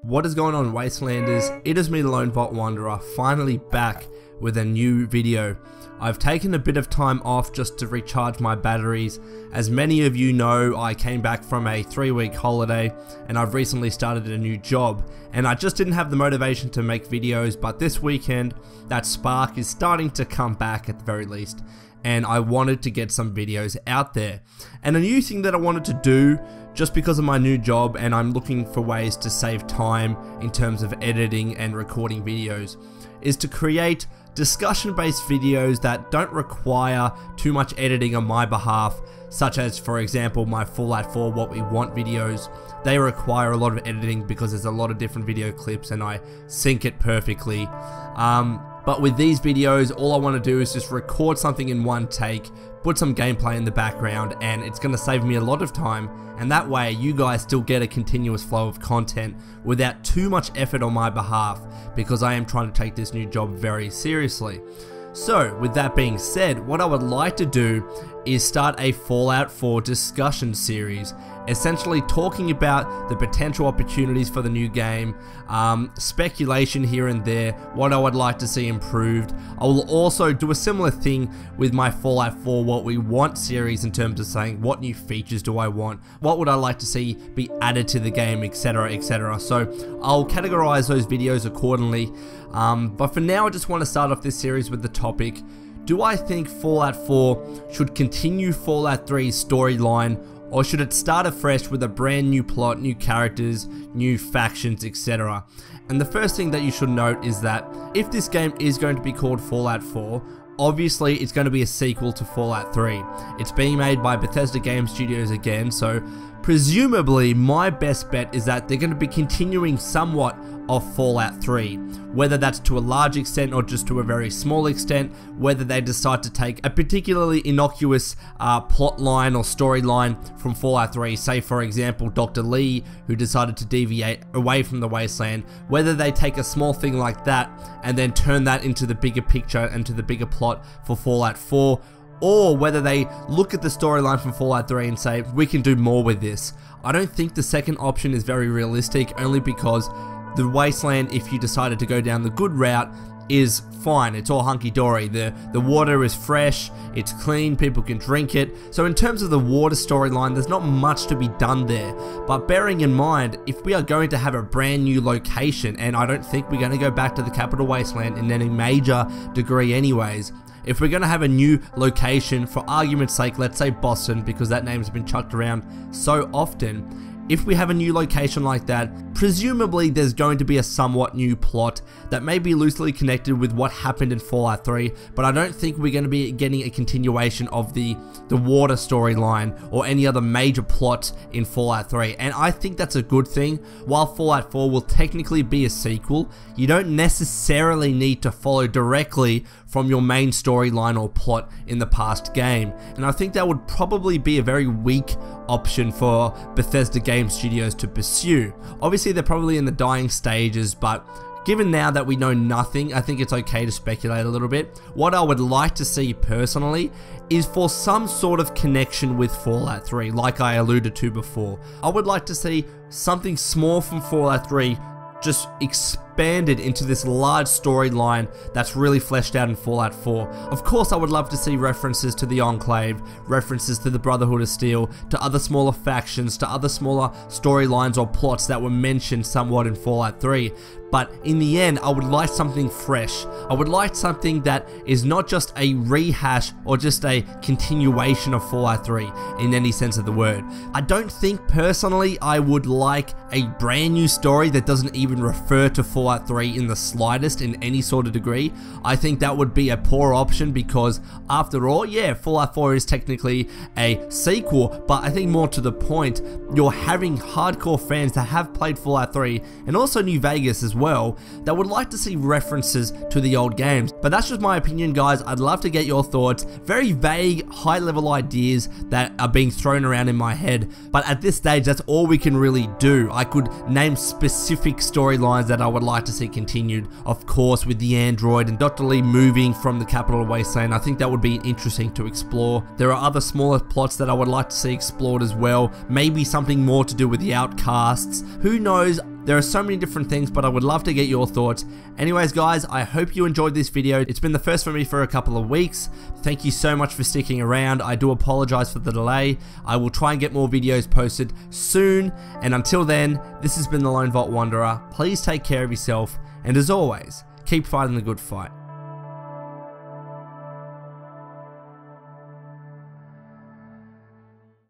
What is going on, Wastelanders? It is me, the Lone Vault Wanderer, finally back with a new video. I've taken a bit of time off just to recharge my batteries. As many of you know, I came back from a 3-week holiday and I've recently started a new job, and I just didn't have the motivation to make videos, but this weekend that spark is starting to come back at the very least, and I wanted to get some videos out there. And a new thing that I wanted to do, just because of my new job and I'm looking for ways to save time in terms of editing and recording videos, is to create discussion-based videos that don't require too much editing on my behalf, such as, for example, my Fallout 4 What We Want videos. They require a lot of editing because there's a lot of different video clips and I sync it perfectly. But with these videos, all I want to do is just record something in one take, put some gameplay in the background, and it's going to save me a lot of time, and that way you guys still get a continuous flow of content without too much effort on my behalf, because I am trying to take this new job very seriously. So, with that being said, what I would like to do is start a Fallout 4 discussion series, essentially talking about the potential opportunities for the new game, speculation here and there, what I would like to see improved. I will also do a similar thing with my Fallout 4 What We Want series in terms of saying what new features do I want, what would I like to see be added to the game, etc, etc. So I'll categorize those videos accordingly, but for now I just want to start off this series with the topic: do I think Fallout 4 should continue Fallout 3's storyline, or should it start afresh with a brand new plot, new characters, new factions, etc.? And the first thing that you should note is that if this game is going to be called Fallout 4, obviously it's going to be a sequel to Fallout 3. It's being made by Bethesda Game Studios again, so presumably my best bet is that they're going to be continuing somewhat of Fallout 3, whether that's to a large extent or just to a very small extent, whether they decide to take a particularly innocuous plot line or storyline from Fallout 3, say for example Dr. Lee, who decided to deviate away from the wasteland, whether they take a small thing like that and then turn that into the bigger picture and to the bigger plot for Fallout 4, or whether they look at the storyline from Fallout 3 and say, we can do more with this. I don't think the second option is very realistic, only because the wasteland, if you decided to go down the good route, is fine. It's all hunky-dory. The water is fresh, it's clean, people can drink it. So in terms of the water storyline, there's not much to be done there. But bearing in mind, if we are going to have a brand new location, and I don't think we're going to go back to the capital wasteland in any major degree anyways, if we're going to have a new location, for argument's sake, let's say Boston, because that name's been chucked around so often. If we have a new location like that, presumably there's going to be a somewhat new plot that may be loosely connected with what happened in Fallout 3, but I don't think we're going to be getting a continuation of the water storyline or any other major plot in Fallout 3, and I think that's a good thing. While Fallout 4 will technically be a sequel, you don't necessarily need to follow directly from your main storyline or plot in the past game, and I think that would probably be a very weak option for Bethesda Game Studios to pursue. Obviously they're probably in the dying stages, but given now that we know nothing, I think it's okay to speculate a little bit. What I would like to see personally is for some sort of connection with Fallout 3, like I alluded to before. I would like to see something small from Fallout 3 just expanded into this large storyline that's really fleshed out in Fallout 4. Of course, I would love to see references to the Enclave, references to the Brotherhood of Steel, to other smaller factions, to other smaller storylines or plots that were mentioned somewhat in Fallout 3. But in the end, I would like something fresh. I would like something that is not just a rehash or just a continuation of Fallout 3 in any sense of the word. I don't think personally I would like a brand new story that doesn't even refer to Fallout 3 in the slightest in any sort of degree. I think that would be a poor option because after all, yeah, Fallout 4 is technically a sequel, but I think more to the point, you're having hardcore fans that have played Fallout 3 and also New Vegas as well that would like to see references to the old games. But that's just my opinion, guys. I'd love to get your thoughts. Very vague, high-level ideas that are being thrown around in my head, but at this stage that's all we can really do. I could name specific storylines that I would like to see continued, of course, with the android and Dr. Lee moving from the capital wasteland. I think that would be interesting to explore. There are other smaller plots that I would like to see explored as well, maybe something more to do with the outcasts. Who knows? There are so many different things, but I would love to get your thoughts. Anyways guys, I hope you enjoyed this video. It's been the first for me for a couple of weeks. Thank you so much for sticking around. I do apologize for the delay. I will try and get more videos posted soon, and until then, this has been the Lone Vault Wanderer. Please take care of yourself, and as always, keep fighting the good fight.